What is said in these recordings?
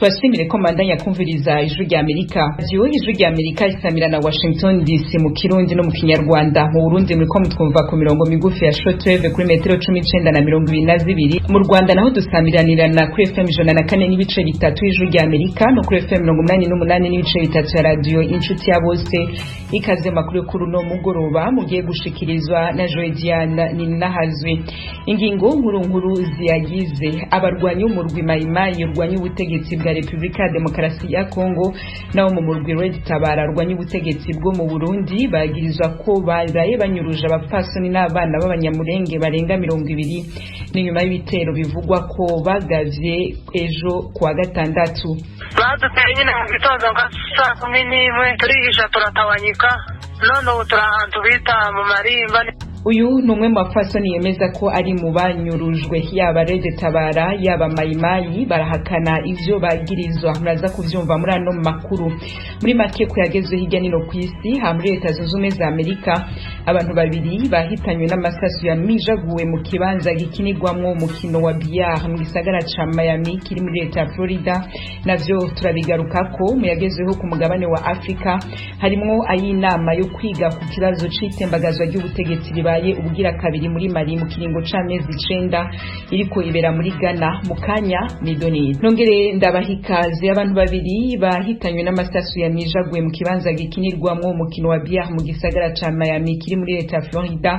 Twashimire ko mandanya kumviriza ijwi rya Amerika. Ijwi rya Amerika isamira na Washington DC mu Kirundi no mu Kinyarwanda. Mu Burundi muri ko mutwumva ku mirongo migufi ya shortwave kuri metero 19 na 22. Mu Rwanda naho dusamiranirana kuri FM 104 n'ibice bitatu ijwi rya Amerika no kuri FM 88 n'ibice bitatu ya radio Inshuti ya Bose. Ikaze makuru kuri no mugoroba mugiye gushikirizwa na Joediana Ninahazwe. Ingingo nkuru ziyagize abarwanyi umurwi Maimai urwanyi ubutegetsi bwa Republika ya Demokarasi ya Kongo nawo mu murwi Red Tabara urwanyi ubutegetsi bwo mu Burundi bagirizwa ko baraye banyuruje abapfasoni n'abana b'abanyamurenge barenga 200 n'inyuma y'ibitero bivugwa ko bagavye ejo kuwa gatandatu. Baduteye nyine mu gitondo nka saa 11 turihisha turatawanyika none ubu turahantu bita mu marimba. Uyu numwe mu bafasoni yemeza ko ari mu banyurujwe yaba Red Tabara yaba Maimai barahakana ivyo bagirizwa. Muraza kuvyumva muri ano makuru. Muri make ko yagezwe hirya nino kw'isi ha muri Leta Zunze Ubumwe za Amerika abantu babiri bahitanywe n'amasasu yamijaguwe mu kibanza gikinirwamwo umukino wa billard mu gisagara ca Miami kiri muri Leta ya Florida. Navyo turabigarukako mu yagezweho ku mugabane wa Afrika harimwo ayinama yo kwiga ku kibazo c'itembagazwa ry'ubutegetsi baye ubugira kabiri muri Mali mu kiringo c'amezi 9 iriko ibera muri Ghana mu kanya Midoni. Nongere ndabahikaze abantu babiri bahitanywe n'amasasu yamijaguwe mu kibanza gikinirwamwo umukino wa billard mu gisagara ca Miami kiri muri Leta ya Florida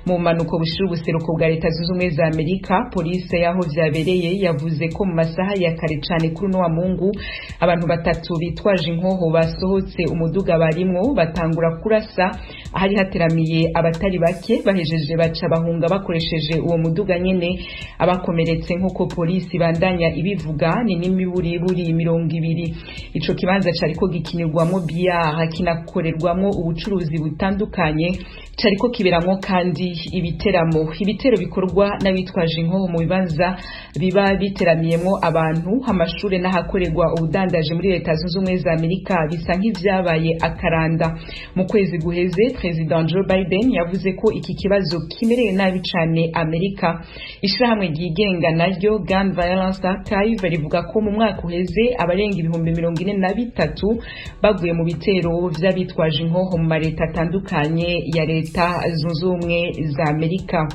mu manuko bushira ubuseruko bwa Leta Zunze Ubumwe za Amerika. Police yaho vyabereye yavuze ko mu masaha ya kare cane kuri no wa Mungu abantu batatu bitwaje inkoho basohotse umuduga barimwo batangura kurasa ahari hateramiye abatari bake bahejeje baca bahunga bakoresheje uwo muduga nyene. Abakomeretse nkuko polisi bandanya ibivuga ni nimiburi 200. Ico kibanza cariko gikinirwamo billard kinakorerwamo ubucuruzi butandukanye cariko kiberamwo kandi ibitero bikorwa n'abitwaje inkoho mu bibanza biba biteramiyemo abantu. Amashure n'ahakorerwa ubudandaje muri Leta Zunze Ubumwe za Amerika bisa nk'ivyabaye akaranda. Mu kwezi guheze President Joe Biden yavuze ko iki kibazo kimereye nabi cane Amerika. Ishirahamwe ryigenga naryo Gun Violence Archive rivuga ko mu mwaka uheze abarenga 43 baguye mu bitero vy'abitwaje inkoho mu mareta atandukanye ya Leta Zunze Ubumwe za Amerika.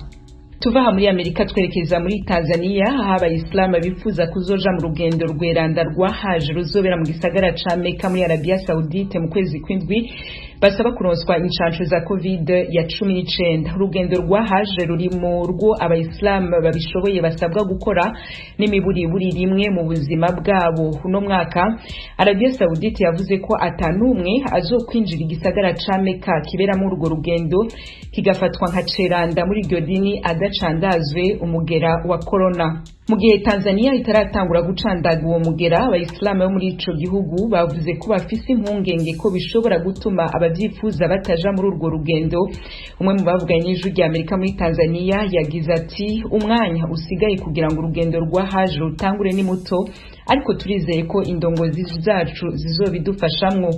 Tuva muri Amerika twerekeza muri Tanzania aho abayisilamu bifuza kuzoja mu rugendo rweranda rwa Hajj ruzobera mu gisagara ca Mecca muri Arabia Saudite mu kwezi kw'indwi basaba kuronswa incanco za COVID ya 19. Urugendo rwa Hajj ruri mu rwo abayisilamu babishoboye basabwa gukora n'imiburi rimwe mu buzima bwabo. Uno mwaka Arabia Saudite yavuze ko atanumwe azokwinjira igisagara ca Mecca kiberamo urwo rugendo kigafatwa nka ceranda muri iryo dini adacandazwe umugera wa corona. Mu gihe Tanzania itaratangura gucandaga uwo mugera, abayisilamu bo muri ico gihugu bavuze ko bafise impungenge ko bishobora gutuma abavyifuza bataja muri urwo rugendo. Umwe mu bavuganye n'ijwi rya Amerika muri Tanzania yagize ati umwanya usigaye kugira ngo urugendo rwa Hajj rutangure ni muto, ariko turizeye ko indongozi zacu zizobidufashamwo.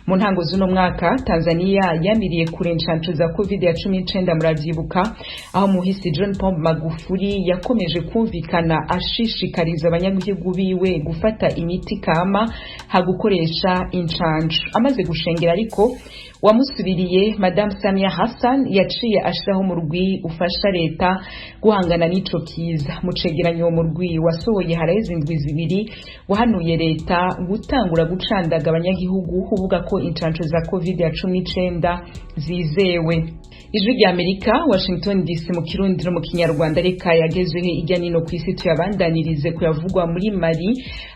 Mu ntango z'uno mwaka Tanzania yamiriye kure incanco za COVID ya 19 muravyibuka aho muhisi John Pombe Magufuli yakomeje kumvikana ashishikariza abanyagihugu biwe gufata imiti kama hagukoresha incanco. Amaze gushengera ariko wamusubiriye Madame Samia Hassan yaciye ashiraho umurwi ufasha leta guhangana n'ico kiza. Mu cegeranyo uwo murwi wasohoye haraheze indwi zibiri wahanuye leta gutangura gucandaga abanyagihugu uvuga ko incanco za COVID ya 19 zizewe. Ijwi rya Amerika Washington DC mu Kirundi no mu Kinyarwanda reka yagezweho ijya nino kw'isi tuyabandanirize kuyavugwa muri Mali.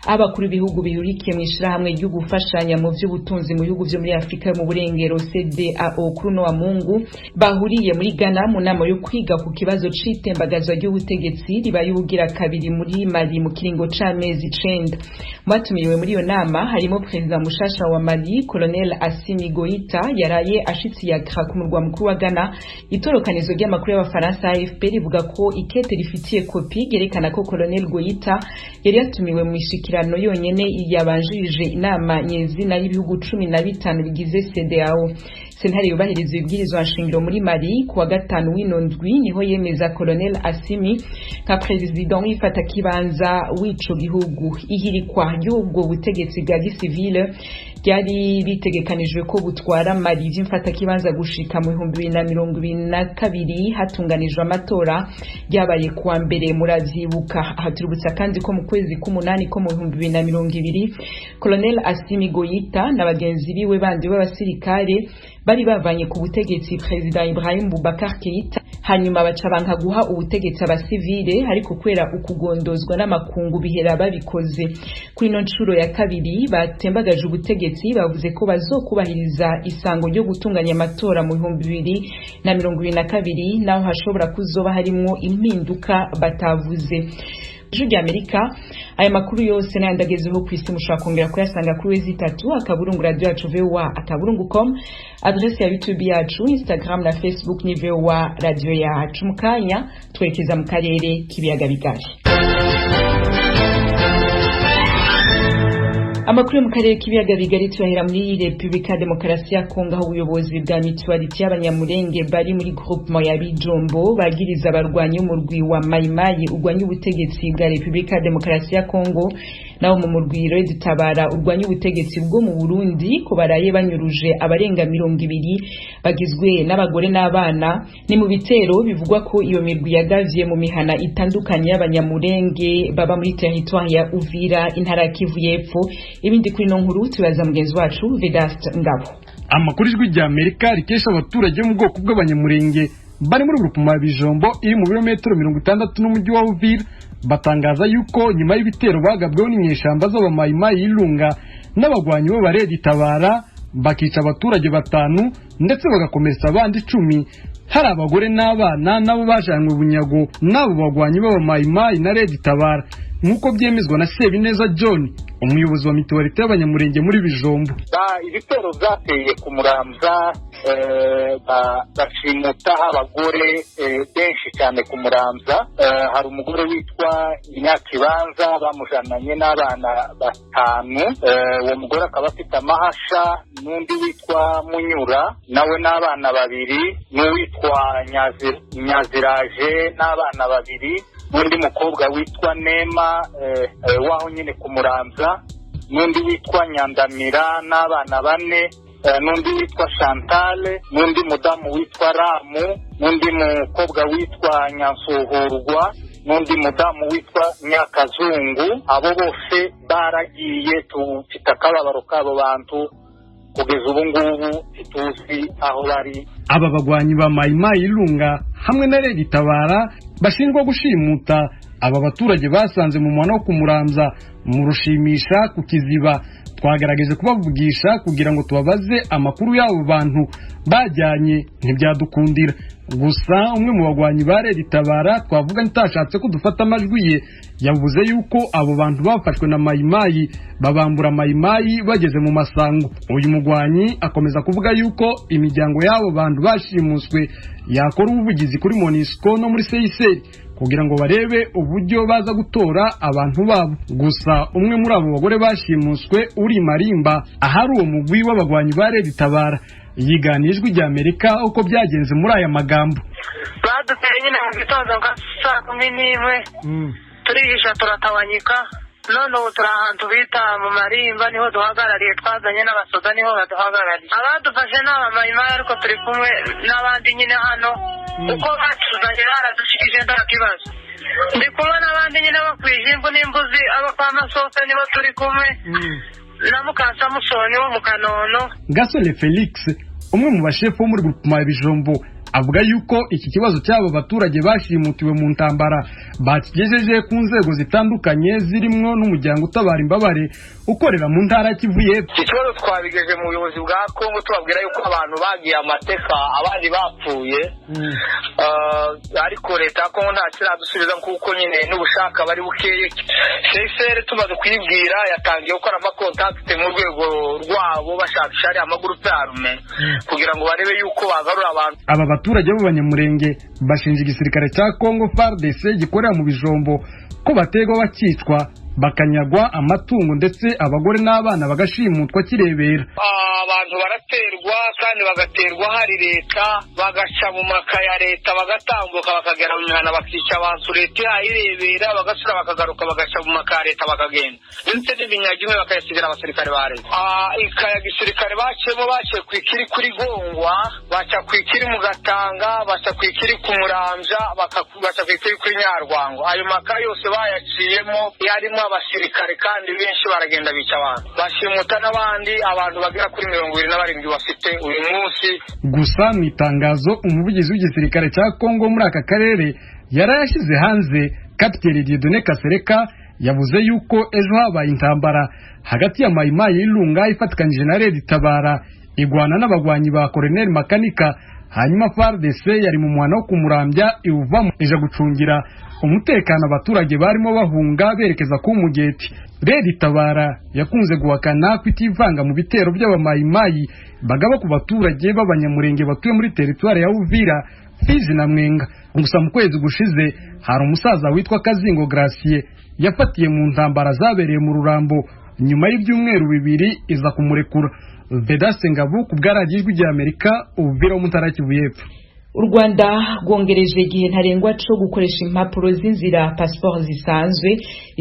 Abakuru b'ibihugu bihurikiye mu ishirahamwe ryo gufashanya mu vy'ubutunzi mu bihugu vyo muri Afrika yo mu burengero CEDEAO kuri no wa Mungu bahuriye muri Ghana mu nama yo kwiga ku kibazo c'itembagazwa ry'ubutegetsi ribaye ubugira kabiri muri Mali mu kiringo c'amezi 9. Mwatumiwe muri iyo nama harimo President mushasha wa Mali Colonel Assimi Goïta yaraye ashitsi ya Accra ku murwa mukuru wa Ghana. Itorokanizo ry'amakuru y'abafaransa AFP rivuga ko ikete rifitiye kopi gerekana ko Colonel Goïta yari yatumiwe mu ishikirano yonyene yabanjirije inama nyezina y'ibihugu 15 bigize CEDEAO. sentare yubahiriza ibwirizwa nshingiro muri Mali kuwa gatanu w'inondwi niho yemeza Colonel Assimi nka president w'ifata kibanza w'ico gihugu. Ihirikwa ry'ubwo butegetsi bwa gisivile ryari bitegekanijwe ko butwara Mali vy'imfata kibanza gushika mu 2022 hatunganijwe amatora ryabaye kuwa mbere muravyibuka. Haturubutsa kandi ko mu kwezi k'umunani ko mu 2020 Colonel Assimi Goïta n'abagenzi biwe bandi b'abasirikare bari bavanye ku butegetsi President Ibrahim Boubacar Keïta hanyuma baca banka guha ubutegetsi abasivile ariko kwera ukugondozwa n'amakungu bihera babikoze. Kuri no ncuro ya kabiri batembagaje ubutegetsi bavuze ko bazokubahiriza isango ryo gutunganya amatora mu 2022 naho hashobora kuzoba harimo impinduka batavuze. Judi Amerika aya makuru yose nayandagezeho kwisi mushaka kongera kuyasanga kuri wezi3 akaburungu radio yacu VOA@burungu.com, adresse ya YouTube yacu, Instagram na Facebook ni VOA radio yacu. Mukanya twerekeza mu karere k'ibiyaga bigari. Amakuru mu karere k'ibiyaga bigari turahera muri Republika Demokarasi ya Kongo aho ubuyobozi bwa Mutuality y'abanyamurenge bari muri groupement ya Bijombo bagiriza abarwanyi umurwi wa Mayimayi urwanya ubutegetsi bwa Republika Demokarasi ya Kongo naho mu murwiro editabara urwanya ubutegetsi bwo mu Burundi ko baraye banyuruje abarenga 200 bagizwe n'abagore n'abana. Ni mu bitero bivugwa ko iyo mirwi yagavye mu mihana itandukanye y'abanyamurenge baba muri territoire ya Uvira intara Kivu y'Epfo. Ibindi kuri no nkuru tubaza mugenzi wacu Vedaste Ngabo. Amakuru y'ijwi rya Amerika rikesha abaturage mu bwoko bw'abanyamurenge bari muri groupement ya Bijombo iri mu birometero 60 n'umujyi wa Uvira batangaza yuko nyuma y'ibitero bagabweho n'inyeshamba z'abamayimayi y'Ilunga n'abagwanyi bo baredi tabara bakica abaturage 5 ndetse bagakomeretsa abandi 10 hari abagore n'abana nabo bajanywe bunyago nabo bagwanyi b'abamayimayi na redi tabara nkuko byemezwa na Sebineza John umuyobozi wa Mutuality y'abanyamurenge muri Bijombo. Ibitero byateye ku Muramza bashimuta abagore benshi cyane ku Muramza. Hari umugore witwa Nyakibanza bamujananye n'abana 5. Uwo mugore akaba afite amahasha, n'undi witwa Munyura nawe n'abana 2, n'uwitwa Nyaziraje n'abana 2, n'undi mukobwa witwa Nema waho nyine ku Muramza, n'undi witwa Nyandamira n'abana 4, n'undi witwa Chantal, n'undi mudamu witwa Ramu, n'undi mukobwa witwa Nyansuhurwa, n'undi mudamu witwa Nyakazungu. Abo bose baragiye tufite akababaro kabo bantu kugeza ubu ngubu tuzi aho bari. Aba bagwanyi ba Mayimayi y'Ilunga hamwe na redi tabara bashinjwa gushimuta aba baturage basanze mu mwana wo kumuramza mu rushimisha ku Kiziba. Twagerageje kubavugisha kugira ngo tubabaze amakuru y'abo bantu bajyanye ntibyadukundira. Gusa umwe mu bagwanyi ba redi tabara twavuga ntashatse ko dufata amajwi ye yavuze yuko abo bantu bafashwe na Mayimayi babambura Mayimayi bageze mu masango. Uyu mugwanyi akomeza kuvuga yuko imiryango y'abo bantu bashimuswe yakora ubuvugizi kuri MONUSCO no muri CICR kugira ngo barebe uburyo baza gutora abantu babo. Gusa umwe muri abo bagore bashimuswe uri Marimba ahari uwo mugwi w'abagwanyi ba redi tabara yiganijwe rya Amerika uko byagenze muri aya magambo. Baduteye nyine mu gitondo nka 11 turihisha turatawanyika. None ubu turi ahantu bita mu Marimba niho duhagarariye, twazanye n'abasoda niho baduhagarariye. Abadufashe n'abamayimayi ariko turi kumwe n'abandi nyine hano uko batuzanye baradushikije nta kibazo. Ndi kumwe n'abandi nyine bakwije imbu n'imbuzi abo kwa Masose nibo turi kumwe na Mukasa Musoni wo mu Kanono. Gasole Felix umwe mu bashefu bo muri groupement ya Bijombo avuga yuko iki kibazo cy'abo baturage bashimutiwe mu ntambara bakigejeje ku nzego zitandukanye zirimo n'umuryango utabara imbabare ukorera mu ntara Kivu y'Epfo. Iki kibazo twabigeje mu buyobozi bwa Kongo tubabwira yuko abantu bagiye amateka abandi bapfuye, ariko leta ya Kongo nta kiradusubiza kuko nyine n'ubushaka bari bukeye. CSR tumaze kwibwira yatangiye gukora amakontakte mu rwego rwabo bashakisha ari amagurupe arme kugira ngo barebe yuko bagarura abantu. Aba baturage b'abanyamurenge bashinja igisirikare cya Kongo FARDC gikorera mu Bijombo ko bategwa bakicwa bakanyagwa amatungo ndetse abagore n'abana bagashimutwa kirebera. abantu baraterwa kandi bagaterwa hari leta bagaca mu maka ya leta bagatambuka bakagera mu mihana bakica abantu leta irebera bagasura bakagaruka bagaca mu maka ya leta bakagenda ndetse n'ibinyagimwe bakayasigira abasirikare ba leta ikaya gisirikare bacemo baciye kwikiri kuri Gongwa baca kwikiri mu Gatanga baca kwikiri ku Muramvya baca kwikiri kuri Nyarwango ayo maka yose bayaciyemo yarimo abasirikare kandi benshi baragenda bica abantu bashimuta n'abandi abantu bagera kuri 27 bafite uyu munsi. Gusa mu itangazo umuvugizi w'igisirikare cya Kongo muri aka karere yarayashyize hanze Kapiteni Dieudonné Kasereka yavuze yuko ejo habaye intambara hagati ya Mayimayi y'Ilunga ifatikanyije na Red Tabara igwana n'abagwanyi ba Colonel Makanika hanyuma FARDC yari mu mwana wo kumurambya iwuvamo ejo gucungira umutekano abaturage barimo bahunga berekeza ku Mugeti. Red Tabara yakunze guhakana kwitivanga mu bitero by'abamayimayi bagaba ku baturage b'abanyamurenge batuye muri teritwari ya Uvira, Fizi na Mwenga. Gusa mu kwezi gushize hari umusaza witwa Kazingo Gracier yafatiye mu ntambara zabereye mu Rurambo nyuma y'ibyumweru bibiri iza kumurekura. Vedaste Ngabo ku bwaragijwe rya Amerika Uvira mu Ntara Kivu y'Epfo. U Rwanda rwongereje igihe ntarengwa cyo gukoresha impapuro z'inzira passport zisanzwe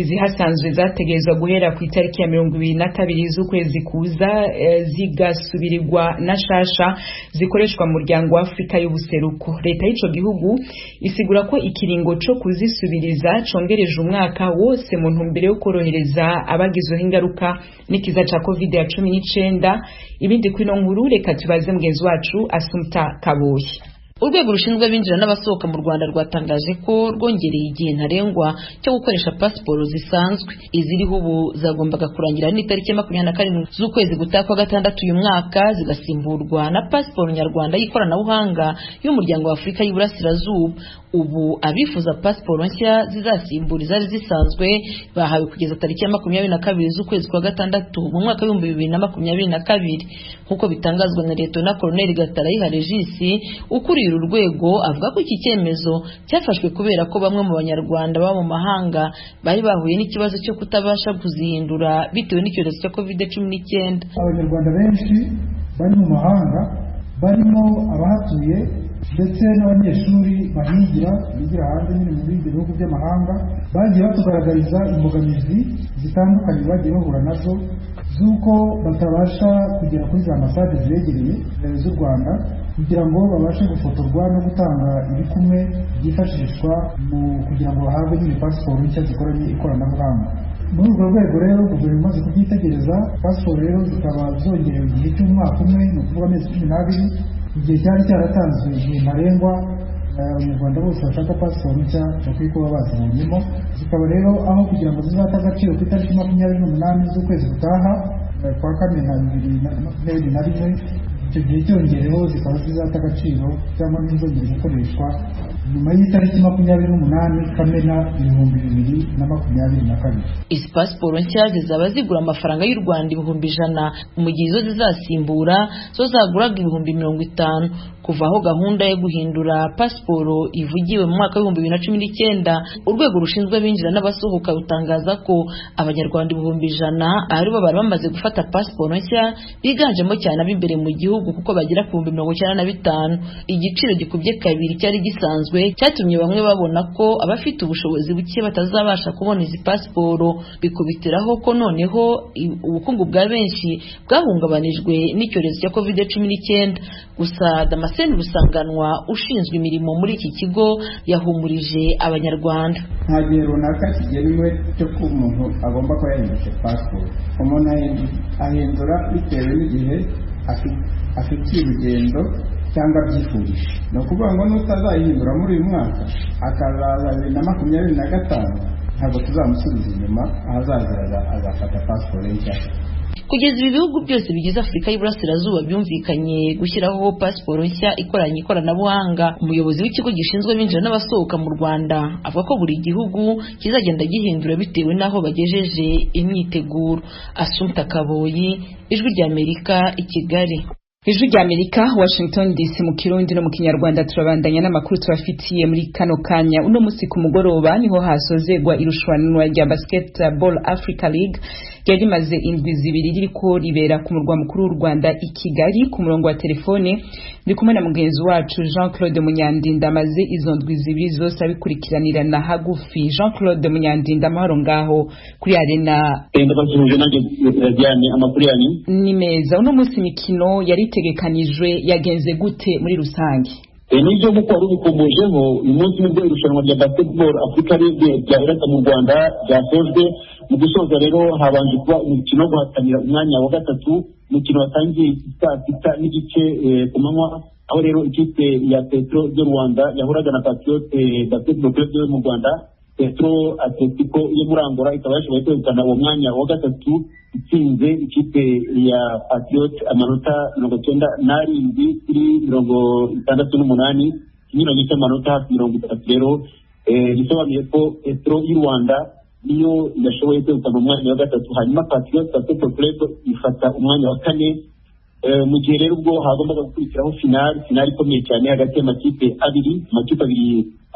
izihasanzwe zategerezwa guhera ku itariki ya 22 z'ukwezi kuza zigasubirirwa na shasha zikoreshwa mu muryango wa Afrika y'ubuseruko. Leta y'ico gihugu isigura ko ikiringo cyo kuzisubiriza congereje umwaka wose mu ntumbero yo korohereza abagizwe ingaruka n'ikiza ca COVID-19. Ibindi kwino nkuru reka tubaze mugenzi wacu Asumta Kaboyi. Urwego rushinzwe abinjira n'abasohoka mu Rwanda rwatangaje ko rwongereye igihe ntarengwa cyo gukoresha pasiporo zisanzwe. Iziriho ubu zagombaga kurangira n'itariki ya 27 z'ukwezi gutaha kwa gatandatu uyu mwaka zigasimburwa na pasiporo nyarwanda y'ikoranabuhanga y'umuryango wa Afrika y'Iburasirazuba. Ubu abifuza pasiporo nshya zizasimbura izari zisanzwe bahawe kugeza tariki ya 22 z'ukwezi kwa gatandatu mu mwaka wa 2022 nkuko bitangazwa na Lieutenant Colonel Gatarayiha Regis ukuriye uru rwego. Avuga ko iki cyemezo cyafashwe kubera ko bamwe mu banyarwanda baba mu mahanga bari bahuye n'ikibazo cyo kutabasha kuzihindura bitewe n'icyorezo cya COVID-19. Abanyarwanda benshi bari mu mahanga barimo abahatuye ndetse n'abanyeshuri bigira hanze nyine mu bindi bihugu by'amahanga bagiye batugaragariza imbogamizi zitandukanye bagiye bahura nazo z'uko batabasha kugera kuri za ambasade zibegereye z'u Rwanda kugira ngo babashe gufotorwa no gutanga ibikumwe byifashishwa mu kugira ngo bahabwe nyine pasiporo nshya zikoranye ikoranabuhanga. Muri urwo rwego rero guverinoma imaze kubyitegereza pasiporo rero zikaba zongerewe igihe cy'umwaka umwe ni ukuvuga amezi 12 igihe cyari cyaratanzwe igihe ntarengwa abanyarwanda bose bashaka pasiporo nshya bakwiye kuba bazibonyemo. Zikaba rero aho kugira ngo zizata agaciro ku itariki 28 z'ukwezi gutaha kwa Kamena 2021 icyo gihe cyongereho zikaba zizata agaciro cyangwa n'izongera gukoreshwa nyuma y'itariki 28 Kamena 2022. Izi pasiporo nshya zizaba zigura amafaranga y'u Rwanda 100,000 mu gihe izo zizasimbura zo zaguraga 50,000. Kuva aho gahunda yo guhindura pasiporo ivugiwe mu mwaka wa 2019 urwego rushinzwe abinjira n'abasohoka rutangaza ko abanyarwanda 100,000 ari bo bari bamaze gufata pasiporo nshya biganjemo cyane ab'imbere mu gihugu kuko bagira ku 95,000. Igiciro gikubye kabiri cyari gisanzwe cyatumye bamwe babona ko abafite ubushobozi buke batazabasha kubona izi pasiporo, bikubitiraho ko noneho ubukungu bwa benshi bwahungabanijwe n'icyorezo cya COVID-19. Gusa Damascene Rusanganwa ushinzwe imirimo muri iki kigo yahumurije abanyarwanda. Nta gihe runaka kigenwe cyo ko umuntu agomba kuba yahinduje pasiporo. Umuntu ahindura bitewe n'igihe afitiye urugendo cyangwa byifurije. Ni ukuvuga ngo n'utazayihindura muri uyu mwaka akazaza 2025 ntabwo tuzamusubiza inyuma, ahazaza azafata pasiporo nshya. Kugeza ibi bihugu byose bigize Afrika y'Iburasirazuba byumvikanye gushyiraho pasiporo nshya ikoranye ikoranabuhanga. Umuyobozi w'ikigo gishinzwe abinjira n'abasohoka mu Rwanda avuga ko buri gihugu kizagenda gihindura bitewe n'aho bagejeje imyiteguro. Asumta Kaboyi, Ijwi rya Amerika, i Kigali. Ijwi rya Amerika, Washington DC mu Kirundi no mu Kinyarwanda. Turabandanya n'amakuru tubafitiye muri kano kanya. Uno musi ku mugoroba niho hasozegwa irushanwa rya Basketball Africa League ryari rimaze indwi zibiri ririko ribera ku murwa mukuru w'u Rwanda i Kigali. Ku murongo wa telefone ndi kumwe na mugenzi wacu Jean-Claude Munyandinda amaze izo ndwi zibiri zose abikurikiranirana hagufi. Jean-Claude Munyandinda, amahoro ngaho kuri Arena. Ni meza. Uno munsi imikino yari itegekanijwe yagenze gute muri rusange? Nibyo muko wari ubikomojeho, uyu munsi nibwo irushanwa rya Basketball Africa League ryabereye mu Rwanda ryasojwe. Mu gusoza rero habanje kuba umukino wo guhatanira umwanya wa gatatu. Umukino watangiye saa 6 n'igice ku manywa, aho rero ikipe ya Petro y'u Rwanda yahuraga na Patriote Basketball Club yo mu Rwanda. Petro Atletico yo muri Angola ikaba yashoboye kwegukana uwo mwanya wa gatatu itsinze ikipe ya Patriot amanota 97 kuri 68, ikinyuranyo cy'amanota hafi 30. Rero bisobanuye ko Petro y'u Rwanda niyo yashoboye kwegukana umwanya wa gatatu, hanyuma Patriot Basketball Club ifata umwanya wa 4. Mu gihe rero ubwo hagombaga gukurikiraho finale ikomeye cyane hagati y'amakipe abiri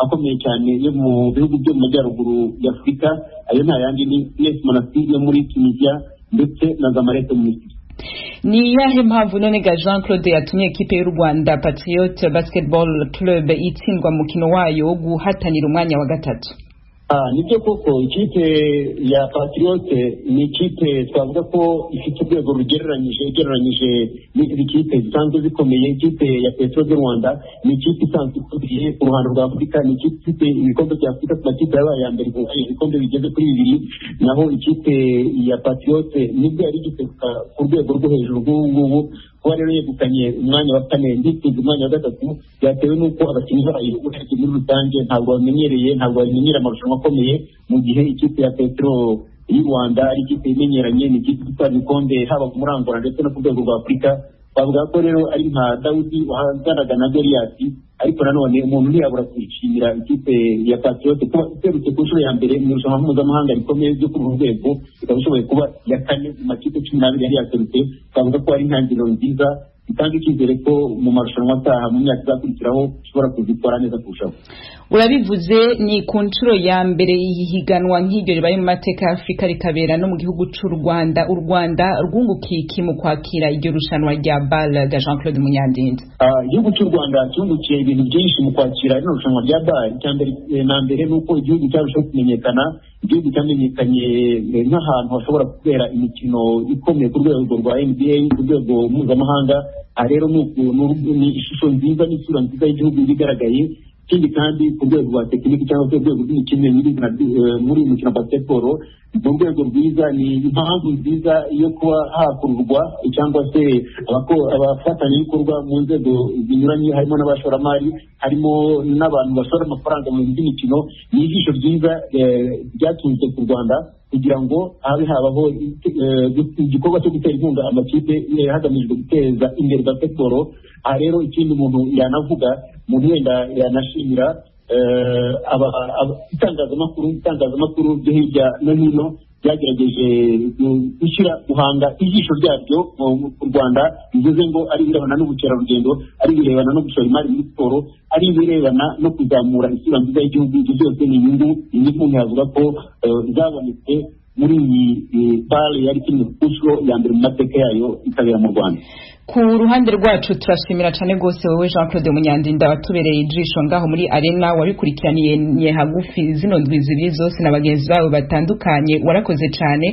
akomeye cyane yo mu bihugu byo mu majyaruguru ya Afurika. Ayo nta yandi ni AS Monastir yo muri Tunisia ndetse na Zamalek mu Misiri. Ni yahe mpamvu none ga Jean-Claude yatumye ekipe y'u Rwanda Patriot Basketball Club itsindwa mu mukino wayo wo guhatanira umwanya wa gatatu? Nibyo koko ikipe ya Patriot ni ikipe twavuga ko ifite urwego ugereranyije n'izi kipe zisanzwe zikomeye. Ikipe ya Petro y'u Rwanda ni ikipe isanzwe ikomeye ku ruhando rwa Afurika, ni ikipe ifite ibikombe bya Afurika ku makipe yabaye ya mbere, ibikombe bigeze kuri 2, naho ikipe ya Patriot nibwo yari igeze ku rwego rwo hejuru rw'ubu. Kuba rero yegukanye umwanya wa 4 ndetse umwanya wa gatatu byatewe n'uko abakinnyi bayo urebye muri rusange ntabwo bamenyera amarushanwa akomeye, mu gihe ikipe ya Petro y'u Rwanda ari ikipe imenyeranye, ni ikipe itwara ibikombe haba muri Angola ndetse no ku rwego rwa Afurika. Bavuga ko rero ari nka Dawudi wahanganaga na Goliath, ariko nanone umuntu ntiyabura kwishimira ikipe ya Patriot kuba iserutse ku nshuro ya mbere mu irushanwa mpuzamahanga rikomeye ryo ku rwego, ikaba ishoboye kuba ya 4 mu makipe 12 yari yaserutse. Bavuga ko ari intangiriro nziza bitanga icyizere ko mu marushanwa ataha mu myaka izakurikiraho ushobora kuzitwara neza kurushaho. Urabivuze, ni ku nshuro ya mbere ihiganwa nk'iryo ribaye mu mateka ya Afurika rikabera no mu gihugu cy'u Rwanda. U Rwanda rwungukiye iki mu kwakira iryo rushanwa rya BAL ga Jean-Claude Munyandinda? Igihugu cy'u Rwanda cyungukiye ibintu byinshi mu kwakira rino rushanwa rya BAL. Icyambere na mbere nuko igihugu cyarushaho kumenyekana, igihugu cyamenyekanye nk'ahantu hashobora kubera imikino ikomeye ku rwego rwa NBA, ku rwego mpuzamahanga. Rero ni ishusho nziza n'isura nziza y'igihugu bigaragaye. Ikindi kandi ku rwego rwa tekiniki cyangwa se urwego rw'imikino muri uyu mukino wa basketball, mu rwego rwiza, ni impamvu nziza yo kuba hakururwa cyangwa se abafatanyabikorwa mu nzego zinyuranye, harimo n'abashoramari, harimo n'abantu bashora amafaranga mu by'imikino. Ni ijisho ryiza ryaturutse ku Rwanda kugira ngo habaho igikorwa cyo gutera inkunga amakipe hagamijwe guteza imbere basketball. Rero ikindi umuntu yanavuga, umuntu wenda yanashimira itangazamakuru byo hirya no hino byagerageje guhanga ijisho ryaryo mu Rwanda, bivuze ngo ari ibirebana n'ubukerarugendo, ari ibirebana no gushora imari muri siporo, ari ibirebana no kuzamura isura nziza y'igihugu. Ibyo byose ni inyungu umuntu yavuga ko zabonetse muri iyi BAL yari kimwe ku nshuro ya mbere mu mateka yayo ikabera mu Rwanda. Ku ruhande rwacu turashimira cyane rwose wowe Jean-Claude Munyandinda watubereye ijisho ngaho muri Arena, wabikurikiraniye hagufi zino ndwi zibiri zose na bagenzi bawe batandukanye. Warakoze cyane.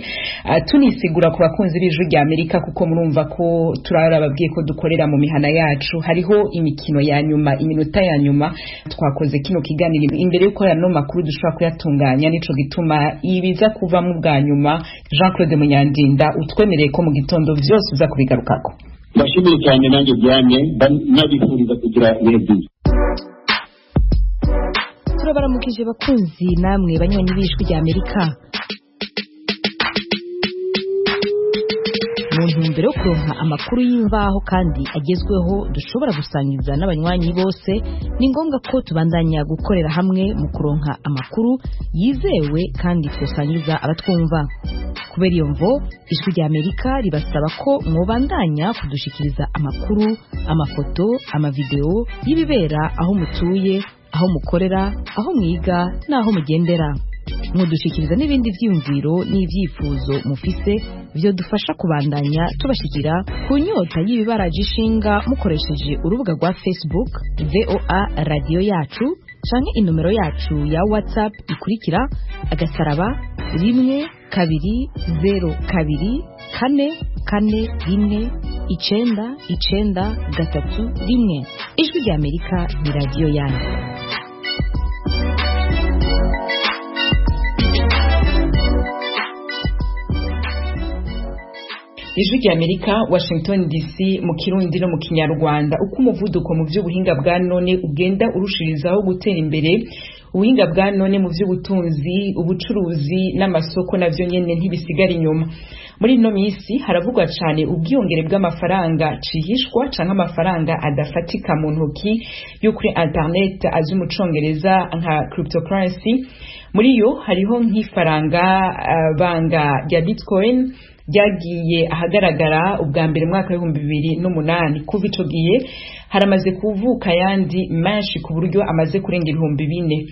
Tunisigura ku bakunzi b'ijwi rya Amerika, kuko murumva ko turarababwiye ko dukorera mu mihana yacu, hariho imikino ya nyuma, iminota ya nyuma. Twakoze kino kiganiro imbere yuko no makuru dushobora kuyatunganya, nico gituma ibiza kuva mu bwa nyuma. Jean-Claude Munyandinda, utwemereye ko mu gitondo byose uza kubigarukako. Ndashimira cyane nanjye Diane, nabifuriza kugira ibihe byiza. Turabaramukije bakunzi namwe banywanyi b'ijwi rya Amerika. Mu ntumbero yo kuronka amakuru y'imvaho kandi agezweho dushobora gusangiza n'abanywanyi bose, ni ngombwa ko tubandanya gukorera hamwe mu kuronka amakuru yizewe kandi tusangiza abatwumva. Kubera iyo mvo, ijwi rya Amerika ribasaba ko mwobandanya kudushikiriza amakuru, amafoto, amavideo y'ibibera aho mutuye, aho mukorera, aho mwiga n'aho mugendera. mudushikiriza n'ibindi vyiyumviro n'ivyifuzo mufise vyo dufasha kubandanya tubashikira ku nyota y'ibibaraje ishinga mukoresheje urubuga rwa Facebook VOA radio yacu canke inomero yacu ya WhatsApp ikurikira *120 2 2 4 4 1 9 Ijwi rya Amerika ni radio yanyu. Ijwi rya Amerika, Washington DC, mu Kirundi no mu Kinyarwanda. Uko umuvuduko mu vy'ubuhinga bwa none ugenda urushirizaho gutera imbere, ubuhinga bwa none mu vy'ubutunzi, ubucuruzi n'amasoko navyo nyene ntibisigara inyuma. Muri no misi haravugwa cyane ubwiyongere bw'amafaranga cihishwa canke amafaranga adafatika mu ntoki yo kuri internet azwi mu Congereza nka cryptocurrency. Muri yo hariho nk'ifaranga banga rya Bitcoin ryagiye ahagaragara ubwa mbere mwaka wa 2008. Kuva ico gihe haramaze kuvuka yandi menshi ku buryo amaze kurenga 4,000.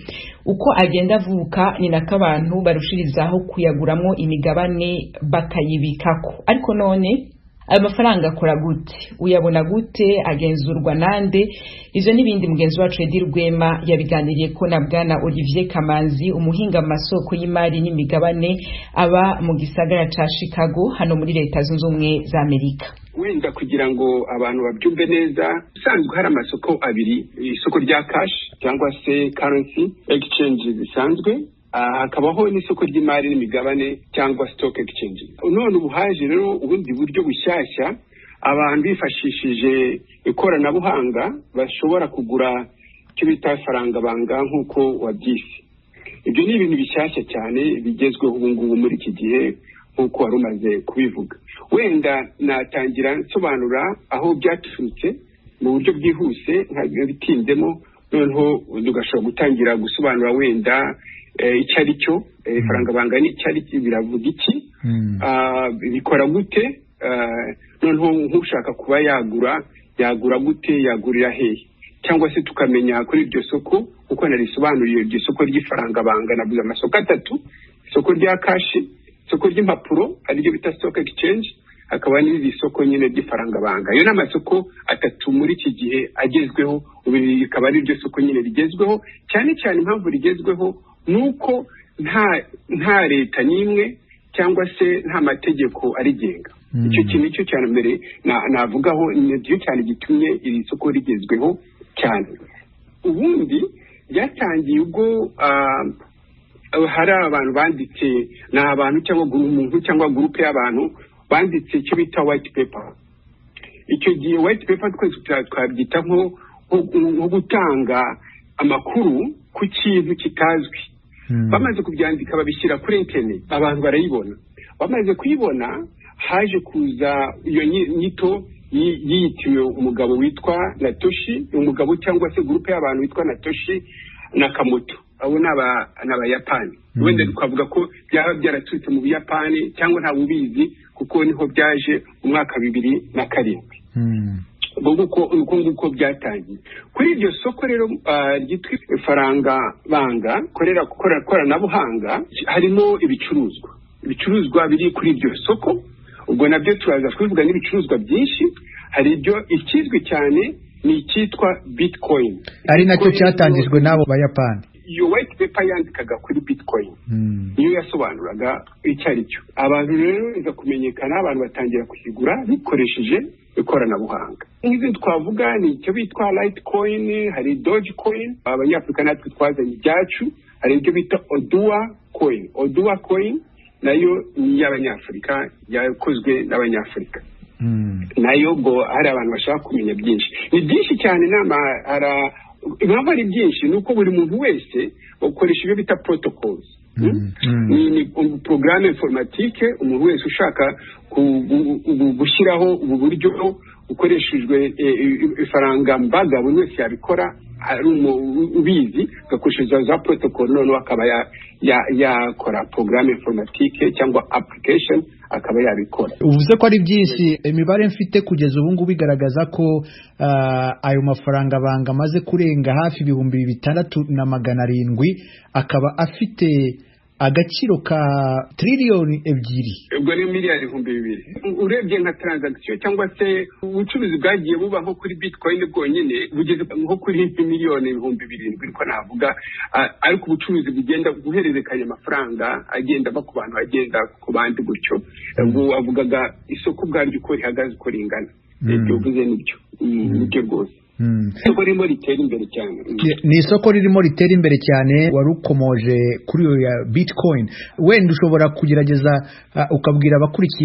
Uko agenda avuka ni nako abantu barushirizaho kuyaguramwo imigabane bakayibikako. Ariko none ayo mafaranga akora gute, uyabona gute, agenzurwa nande? Ivyo n'ibindi mugenzi wacu Edi Rwema yabiganiriye ko na bwana Olivier Kamanzi, umuhinga mu masoko y'imari n'imigabane aba mu gisagara ca Chicago hano muri Leta Zunze Ubumwe za Amerika. Wenda kugira ngo abantu babyumve neza, usanzwe hari amasoko abiri, isoko rya cash cyangwa se currency exchange zisanzwe, hakabaho n'isoko ry'imari n'imigabane cyangwa stock exchange. None ubu haje rero ubundi buryo bushyashya abantu bifashishije ikoranabuhanga bashobora kugura icyo bita faranga banga nk'uko wabyise. Ibyo ni ibintu bishyashya cyane bigezweho ubu ngubu muri iki gihe nk'uko wari umaze kubivuga. Wenda natangira nsobanura aho byaturutse mu buryo bwihuse ntabitinzemo, noneho tugashobora gutangira gusobanura wenda icyo ari cyo faranga banga n'icyo ari cyo, biravuga iki, bikora gute, noneho nk'ushaka kuba yagura gute, yagurira hehe, cyangwa se tukamenya kuri iryo soko uko narisobanuriye iryo soko ry'ifaranga banga. Navuze amasoko atatu: isoko rya kashi, isoko ry'impapuro ariryo bita stock exchange, hakaba n'iri soko nyine ry'ifaranga banga. Ayo n'amasoko atatu muri iki gihe agezweho, ubu rikaba ari iryo soko nyine rigezweho cyane cyane. Impamvu rigezweho nuko nta leta n'imwe cyangwa se nta mategeko arigenga. Icyo kintu cyo cyane mbere navugaho n'icyo cyane gitumye iri soko rigezweho cyane. Ubundi byatangiye ubwo hari abantu banditse, ni abantu cyangwa umuntu cyangwa groupe y'abantu banditse icyo bita white paper. Icyo gihe white paper twese twabyita nko gutanga amakuru ku kintu kitazwi. Bamaze kubyandika babishyira kuri internet, abantu barayibona. Bamaze kuyibona haje kuza iyo nyito yiyitiwe umugabo witwa Natoshi, umugabo cyangwa se groupe y'abantu witwa Natoshi Nakamoto. Abo n'abayapani. Wenda twavuga ko byaba byaraturutse mu Buyapani cyangwa nta bubizi kuko niho byaje mu mwaka 2007. Uko byatangiye kuri iryo soko rero ryitwa faranga banga koranabuhanga. Harimo ibicuruzwa biri kuri iryo soko. Ubwo nabyo turaza kubivuga n'ibicuruzwa byinshi. Hari ibyo ikizwi cyane ni icyitwa Bitcoin, ari nacyo cyatangijwe n'abo Bayapani. Iyo white paper yandikaga kuri Bitcoin niyo yasobanuraga icyo ari cyo. Abantu rero iza kumenyekana, abantu batangira kuyigura bikoresheje ikoranabuhanga. Nk'izi twavuga ni icyo bitwa Litecoin, hari Dogecoin, abanyafurika natwe twazanye ibyacu. Hari ibyo bita Odua coin nayo ni y'abanyafurika, yakozwe n'abanyafurika. Nayo ngo hari abantu bashaka kumenya byinshi, ni byinshi cyane. Impamvu ari byinshi nuko buri muntu wese ukoresha ibyo bita protocols. Ni programme informatique. Umuntu wese ushaka gushyiraho ubu buryo ukoreshejwe ifaranga mbaga, buri wese yabikora ari ubizi, gakoresheje za protocol. None akaba yakora programme informatique cyangwa application, akaba yabikora. Uvuze ko ari byinshi. Imibare mfite kugeza ubu ngubu bigaragaza ko ayo mafaranga banga amaze kurenga hafi 6,700, akaba afite agaciro ka triliyoni 2. ubwo ni miliyari 2,000. urebye nka transaction cyangwa se ubucuruzi bwagiye buba nko kuri bitcoin bwonyine bugeze nko kuri miliyoni 7,000 niko navuga, ariko ubucuruzi bugenda guhererekanya amafaranga agenda ava ku bantu agenda ku bandi gutyo. ubwo avugaga isoko bwaryo uko rihagaze uko ringana. ibyo uvuze nibyo rwose. isoko ririmo ritera imbere cyane. Ni isoko ririmo ritera imbere cyane. warukomoje kuri iyo ya bitcoin, wenda ushobora kugerageza ukabwira abakurikiye